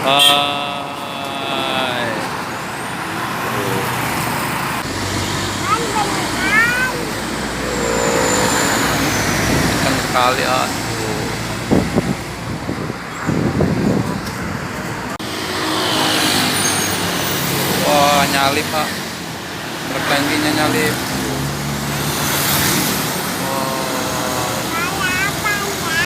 Hai. Kencang sekali, wah, nyalip, Pak. Truk tangkinya nyalip.